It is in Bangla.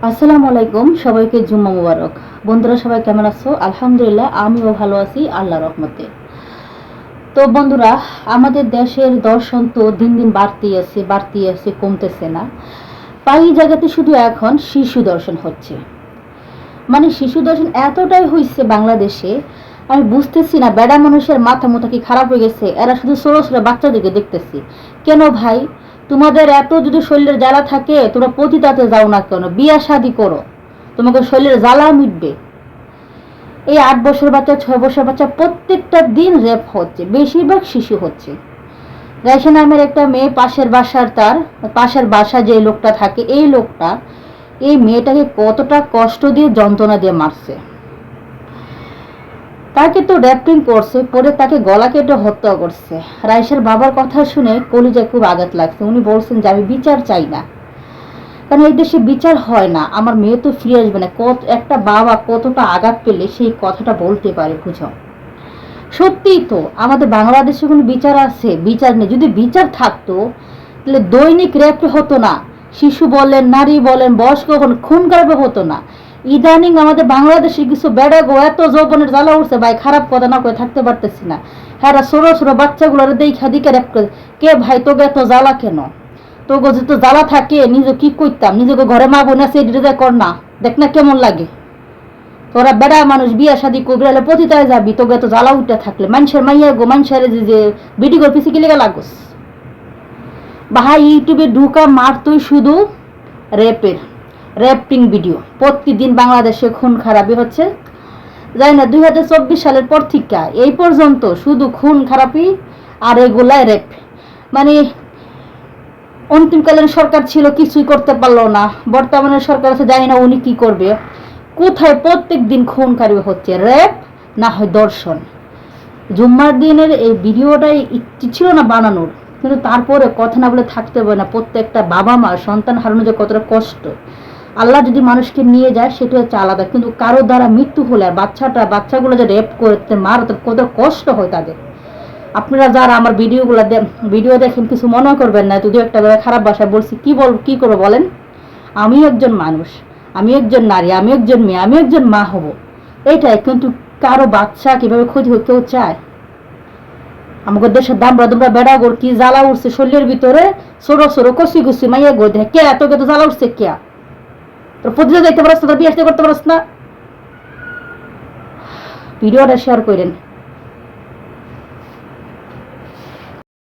আসসালামু আলাইকুম, সবাইকে জুম্মা মুবারক। বন্ধুরা সবাই কেমন আছো? আলহামদুলিল্লাহ, আমিও ভালো আছি আল্লাহর রহমতে। তো বন্ধুরা, আমাদের দেশের দর্শন তো দিন দিন বাড়তেই আছে, কমতেছে না। পাই জায়গাতে শুধু এখন শিশু দর্শন হচ্ছে। মানে শিশু দর্শন এতটাই হয়েছে বাংলাদেশে, আমি বুঝতেছি না বেড়া মানুষের মাথা মুথা কি খারাপ হয়ে গেছে। এরা শুধু ছোট ছোট বাচ্চাদেরকে দেখতেছি। কেন ভাই, তোমাদের এত যদি শরীরের জ্বালা থাকে, তোমরা পতিতাতে যাও না কেন? বিয়া শাদি করো, তোমাকে শরীরের জ্বালা মিটবে। এই 8 বছর বাচ্চা, 6 বছর বাচ্চা প্রত্যেকটা দিন রেপ হচ্ছে, বেশিরভাগ শিশু হচ্ছে। রাইসা নামের একটা মেয়ে, পাশের বাসা যে লোকটা থাকে, এই লোকটা এই মেয়েটাকে কতটা কষ্ট দিয়ে যন্ত্রণা দিয়ে মারছে। তাকে তো র্যাপিং করছে, পরে তাকে গলা কেটে হত্যা করছে। রাইসার বাবার কথা শুনে কলিজায় খুব আঘাত লাগছে। উনি বলছেন যে আমি বিচার চাই না, কারণ এই দেশে বিচার হয় না, আমার মেয়ে তো ফিরে আসবে না। একটা বাবা কতটা আঘাত পেলে সেই কথাটা বলতে পারে, বুঝো। সত্যিই তো আমাদের বাংলাদেশে কোনো বিচার আছে? বিচার নেই। যদি বিচার থাকতো তাহলে দৈনিক রেপ হতো না, শিশু বলেন, নারী বলেন, বয়স্ক বলেন, খুন খারাপ হতো না। ইদানিং আমাদের বাংলাদেশে কিছু বেড়া গো এত যৌবনের জ্বালা উঠছে ভাই, খারাপ কথা না করে থাকতে পারতেছি না। হ্যাঁ, ছোট ছোট বাচ্চাগুলোর দেখা দিকে রেপ করে। কে ভাই তোকে এত জ্বালা কেন? তোকে যেহেতু জ্বালা থাকে, নিজে কি করতাম, নিজেকে ঘরে মা বোন আছে এটা কর না, দেখ না কেমন লাগে। তোরা বেড়া মানুষ, বিয়া শাদি করবি, পতিতায় যাবি, তোকে এত জ্বালা উঠতে থাকলে মানুষের মাইয়া গো, মানুষের যে ভিডিও করে পিছিয়ে গেলে লাগোস। ভাই ইউটিউবে ঢুকা মার তুই শুধু র্যাপিং ভিডিও। প্রতিদিন বাংলাদেশে খুন খারাপি হচ্ছে, জানি না 2024 সালের পর থেকে এই পর্যন্ত শুধু খুন খারাপি আর এগুলায় রেপ। মানে অন্তিমকালীন সরকার ছিল, কিছুই করতে পারলো না। বর্তমানে সরকার আছে, জানি না উনি কি করবে। কোথায় প্রত্যেক দিন খুন খারাপি হচ্ছে, রেপ না হয় দর্শন। জুম্মার দিনের এই ভিডিওটাই ইচ্ছে ছিল না বানানোর, কিন্তু তারপরে কথা না বলে থাকতে হবে না। প্রত্যেকটা বাবা মা সন্তান হারানো যে কতটা কষ্ট, আল্লাহ যদি মানুষকে নিয়ে যায় সেটা হচ্ছে আলাদা, কিন্তু কারো দ্বারা মৃত্যু হলে আর বাচ্চাগুলো যে রেপ করতে মারতে কত কষ্ট হয় তাদের। আপনারা যারা আমার ভিডিও দেখেন কিছু মনে করবেন না, যদি একটা খারাপ ভাষায় বলছি, কি করবো বলেন? আমি একজন মানুষ, আমি একজন নারী, আমি একজন মেয়ে, আমি একজন মা হব, এইটাই। কিন্তু কারো বাচ্চা কিভাবে ক্ষতি হয় কেউ চায়? আমাদের দেশের তোমরা বেড়া গোর কি জ্বালা উঠছে শরীরের ভিতরে, ছোট ছোট কষি মাইয়া গো দেখে কে তোকে তো জ্বালা উঠছে কে? তোর প্রতিদিন দেখতে পারস না, তোর বিয়ে করতে পারস না? ভিডিওটা শেয়ার করেন।